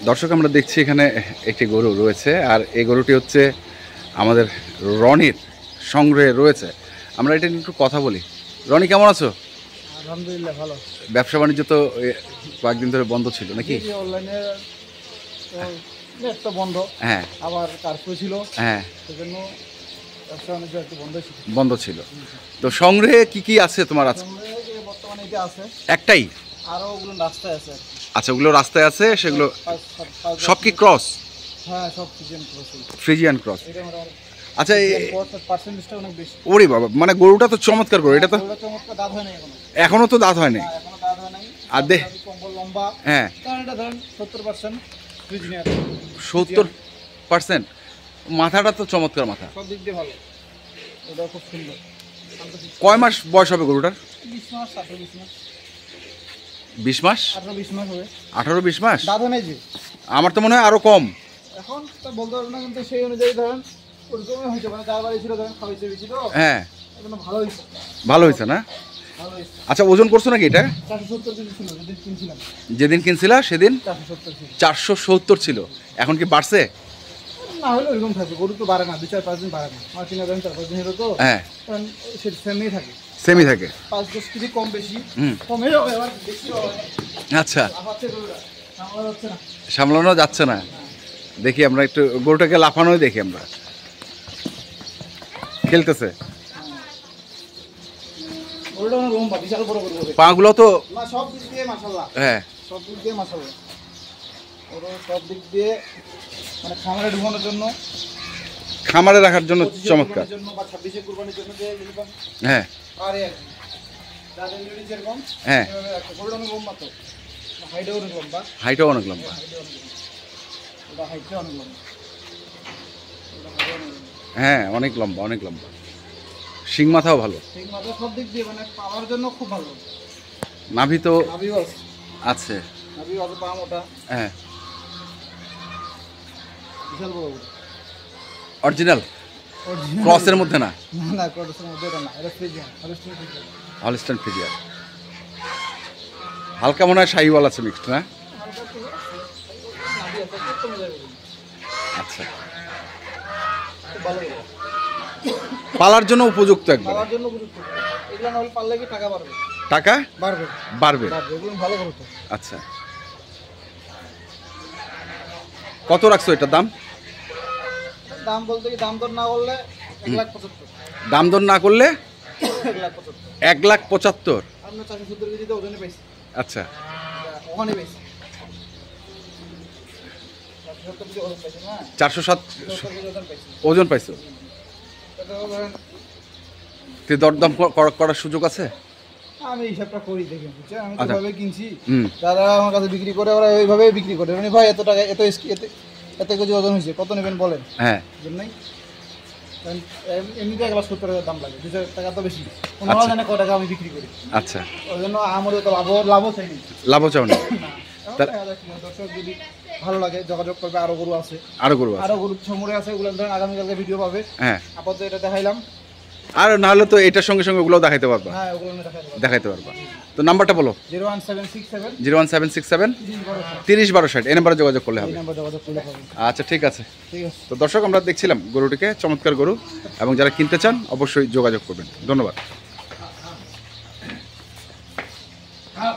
দর্শক আমরা দেখছি এখানে একটি গরু রয়েছে, আর এই গরুটি হচ্ছে আমাদের রনির সংগ্রহে রয়েছে। আমরা এটা নিয়ে একটু কথা বলি। রনি, কেমন আছো? আলহামদুলিল্লাহ ভালো। ব্যবসা বাণিজ্য তো কয়েকদিন ধরে বন্ধ ছিল নাকি? অনলাইনে নেট তো বন্ধ, হ্যাঁ, আবার কার্ফিউ ছিল, হ্যাঁ, সেজন্য ব্যবসা বাণিজ্য একটু বন্ধ ছিল। বন্ধ ছিল। তো সংগ্রহে কি কি আছে তোমার? আছে বর্তমানে এটা আছে, একটাই? আরো ওগুলো রাস্তায় আছে। আচ্ছা, ওগুলো রাস্তায় আছে, সেগুলো পাঁচ সব কি ক্রস? হ্যাঁ, সব ফ্রিজিয়ান ক্রস। Friesian cross. এটা মোটামুটি আচ্ছা, পার্সেন্টেজটা অনেক বেশি। ওরে বাবা, মানে গরুটা তো চমৎকার গরু। এটা তো ওগুলো চমৎকার, দাঁত হয় নাই এখনো। এখনো তো দাঁত হয়নি। হ্যাঁ, এখনো দাঁত হয় নাই। আর দে কম্বল লম্বা। হ্যাঁ, কারণ এটা ধরেন 70% ফ্রিজিয়ান। 70%। মাথাটা তো চমৎকার মাথা, সব দিক দিয়ে ভালো। এটা খুব সুন্দর। কয় মাস বয়স হবে গরুটার? 20 মাস, 18-20 মাস। 20 মাস? 18-20 মাস হবে। 18-20 মাস? দাঁত হয় নাই যে। আমার তো মনে হয় আরো কম। এখন তো বলতে পারবো না, কিন্তু সেই অনুযায়ী ধরেন ওরকমই হয়েছে। মানে যার বাড়ি ছিল ধরেন খাওয়াইছে বেশি, তো হ্যাঁ, এখন ভালো হয়েছে। ভালো হয়েছে না? ভালো হয়েছে। আচ্ছা, ওজন করছো নাকি এটা? 470 কেজি ছিল যেদিন কিনছিলাম। যেদিন কিনছিলা সেদিন 470 ছিল। 470 ছিল। এখন কি বাড়ছে? না হলে ওইরকম থাকবে, গরু তো বাড়ে না, 2-4-5 দিন বাড়ে না। আমার কিনা ধরেন 4-5 দিন হলো তো, হ্যাঁ, কারণ সেটা সেমই থাকে। সেমই থাকে। 5-10 কেজি কম বেশি, হুম, কমে যাবে আবার বেশি হবে। আচ্ছা, লাফাচ্ছে গরুটা, সামলা যাচ্ছে না। সামলানো যাচ্ছে না। দেখি আমরা একটু গরুটাকে লাফানোই দেখি আমরা। খেলতেছে। গরুটা অনেক লম্বা, বিশাল বড় গরু হবে। পাগুলো তো না, সব দিক দিয়ে মাশাআল্লাহ। হ্যাঁ, সব দিক দিয়ে মাশাআল্লাহ। ওরা সব দিক দিয়ে মানে খামারে ঢুকানোর জন্য, খামারে রাখার জন্য চমৎকার। কুরবানির জন্য বা 26-এ কুরবানির জন্য যে যেরকম হ্যাঁ, আরে যাদের নিয়ে যেরকম, হ্যাঁ, এভাবে একটা গরুটা অনেক লম্বা, তো হাইটও অনেক লম্বা। হাইটও অনেক লম্বা। ওটা হাইটটা অনেক লম্বা। হ্যাঁ, অনেক লম্বা, অনেক লম্বা। শিং মাথাও ভালো। ঠিক মাত্র সব দিক দিয়ে মানে পাওয়ার জন্য খুব ভালো। নাভি তো নাভিও আছে, আছে। নাভিও আছে, পা মোটা, হ্যাঁ, বিশাল বড় গরু। Original, Original। ক্রসের মধ্যে না? না না, ক্রসের মধ্যে এটা না, এটা Friesian, Holstein Friesian. Holstein Friesian. হালকা মনে হয় শাহিওয়াল আছে মিক্সড, না? হালকা একটু নাভি আছে, একটু কমে যাবে। আচ্ছা, খুব ভালো গরু। পালার জন্য উপযুক্ত একবার। পাওয়ার জন্য উপযুক্ত। এগুলো না হলে পারলে কি টাকা বাড়বে? টাকা বাড়বে, বাড়বে। বাড়বে। এগুলো ভালো গরু তো। আচ্ছা, কত রাখছো এটার দাম? দাম বলতে কি, দাম দর না করলে 1,75,000। দাম দর না করলে 1,75,000। 1,75,000। আমরা 470 কেজিতে ওজনে পাইছি। আচ্ছা, ওখানে পাইছি 470 কেজি ওজন পাইছি না। 407 470 কেজি ওজন পাইছি। ওজন পাইছো? এটা ধরেন তে দরদাম করার সুযোগ আছে? আমি হিসাবটা করি, দেখে বুঝছেন, আমি তো আচ্ছা। ভাবে কিনছি। হুম, যারা আমার কাছে বিক্রি করে ওরা ওইভাবেই বিক্রি করে। মানে ভাই এত টাকা, এত কেজি ওজন হয়েছে, কত নেবেন বলেন? হ্যাঁ, জন্যই কারণ এমনিতে 1,70,000 দাম লাগে, 2,000 টাকা তো বেশি। ওনারা জানে কত টাকা আমি বিক্রি করি, আচ্ছা। ওই জন্য আমাদের তো লাভও চাই না। লাভও চাও না? দর্শক যদি ভালো লাগে যোগাযোগ করবে, আরো গরু আছে, আরো গরু আছে? আরো গরু সমরে আছে, ওগুলো ধরেন আগামীকালকে ভিডিও পাবে। হ্যাঁ, আপাতত এটা দেখাইলাম। আর না হলে তো এটার সঙ্গে সঙ্গে ওগুলো দেখাইতে পারবা? হ্যাঁ, ওগুলো আমি দেখাইতে পারবো। দেখাইতে পারবা। তো নাম্বারটা বলো। 01767 01767 30 30 12 60। এই নাম্বারে যোগাযোগ করলে এই হবে। নাম্বার যোগাযোগ করলে পাবেন। আচ্ছা, ঠিক আছে। ঠিক আছে। তো দর্শক আমরা দেখছিলাম গরুটিকে, চমৎকার গরু, এবং যারা কিনতে চান অবশ্যই যোগাযোগ করবেন। ধন্যবাদ। হ্যাঁ।